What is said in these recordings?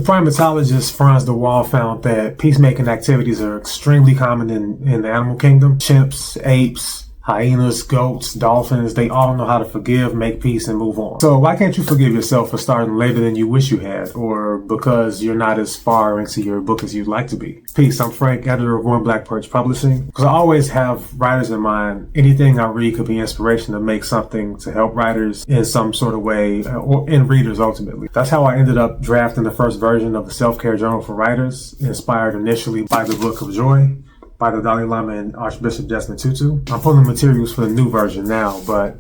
primatologist Franz de Waal found that peacemaking activities are extremely common in the animal kingdom. Chimps, apes, hyenas, goats, dolphins, they all know how to forgive, make peace, and move on. So why can't you forgive yourself for starting later than you wish you had, or because you're not as far into your book as you'd like to be? Peace, I'm Frank, editor of One Black Perch Publishing. Because I always have writers in mind. Anything I read could be inspiration to make something to help writers in some sort of way, or in readers ultimately. That's how I ended up drafting the first version of the self-care journal for writers, inspired initially by the Book of Joy by the Dalai Lama and Archbishop Desmond Tutu. I'm pulling materials for the new version now, but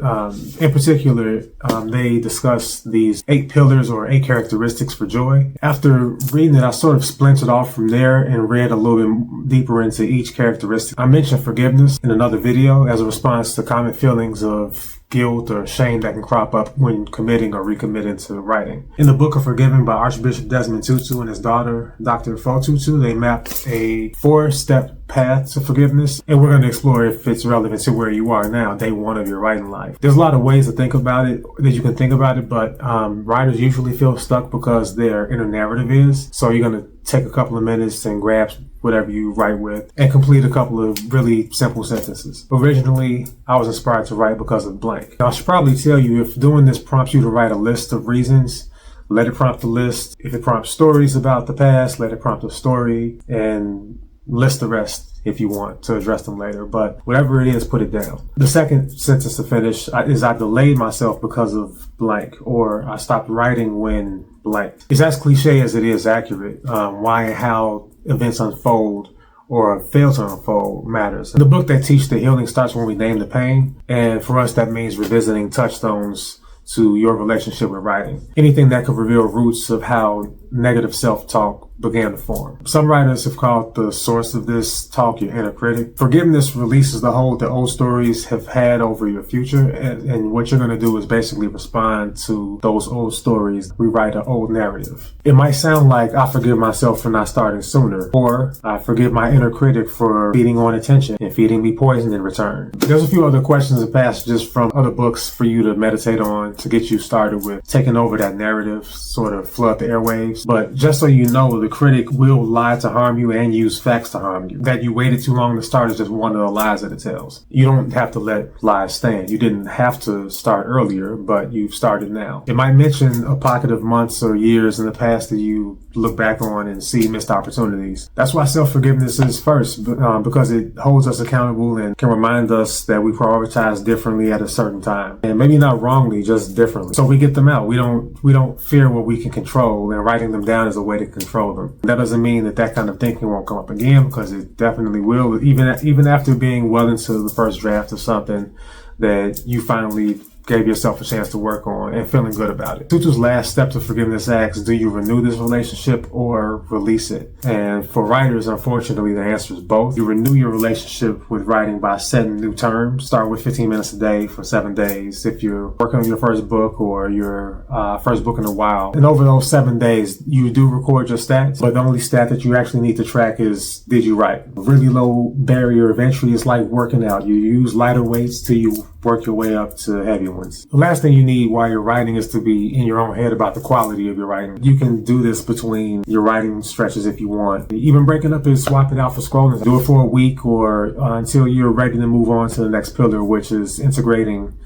in particular, they discuss these 8 pillars or 8 characteristics for joy. After reading it, I sort of splintered off from there and read a little bit deeper into each characteristic. I mentioned forgiveness in another video as a response to common feelings of guilt or shame that can crop up when committing or recommitting to writing. In the Book of Forgiving by Archbishop Desmond Tutu and his daughter, Dr. Mpho Tutu, they mapped a 4-step path to forgiveness, and we're going to explore if it's relevant to where you are now, day 1 of your writing life. There's a lot of ways to think about it, that you can think about it, but writers usually feel stuck because their inner narrative is. So you're going to take a couple of minutes and grab whatever you write with and complete a couple of really simple sentences. Originally, I was inspired to write because of blank. Now, I should probably tell you, if doing this prompts you to write a list of reasons, let it prompt a list. If it prompts stories about the past, let it prompt a story, and list the rest if you want to address them later. But whatever it is, put it down. The second sentence to finish is I delayed myself because of blank, or I stopped writing when blank. It's as cliche as it is accurate. Why and how events unfold or fail to unfold matters. In the book, they teach that healing starts when we name the pain. And for us, that means revisiting touchstones to your relationship with writing. Anything that could reveal roots of how negative self-talk began to form. Some writers have called the source of this talk your inner critic. Forgiveness releases the hold that old stories have had over your future, and what you're going to do is basically respond to those old stories, rewrite an old narrative. It might sound like I forgive myself for not starting sooner, or I forgive my inner critic for feeding on attention and feeding me poison in return. There's a few other questions and passages from other books for you to meditate on to get you started with taking over that narrative, sort of flood the airwaves. But just so you know, the critic will lie to harm you and use facts to harm you. That you waited too long to start is just one of the lies that it tells. You don't have to let lies stand. You didn't have to start earlier, but you've started now. It might mention a pocket of months or years in the past that you look back on and see missed opportunities. That's why self-forgiveness is first, because it holds us accountable and can remind us that we prioritize differently at a certain time. And maybe not wrongly, just differently. So we get them out. We don't fear what we can control, and writing them down is a way to control them. That doesn't mean that kind of thinking won't come up again, because it definitely will, even after being well into the first draft of something that you finally gave yourself a chance to work on and feeling good about it. Tutu's last step to forgiveness asks, do you renew this relationship or release it? And for writers, unfortunately, the answer is both. You renew your relationship with writing by setting new terms. Start with 15 minutes a day for 7 days if you're working on your first book or your first book in a while. And over those 7 days, you do record your stats, but the only stat that you actually need to track is, did you write? A really low barrier of entry is like working out. You use lighter weights till you work your way up to heavy ones. The last thing you need while you're writing is to be in your own head about the quality of your writing. You can do this between your writing stretches if you want. Even breaking up is swap it out for scrolling. Do it for a week or until you're ready to move on to the next pillar, which is integrating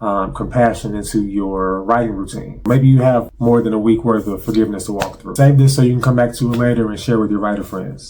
compassion into your writing routine. Maybe you have more than a week worth of forgiveness to walk through. Save this so you can come back to it later and share with your writer friends.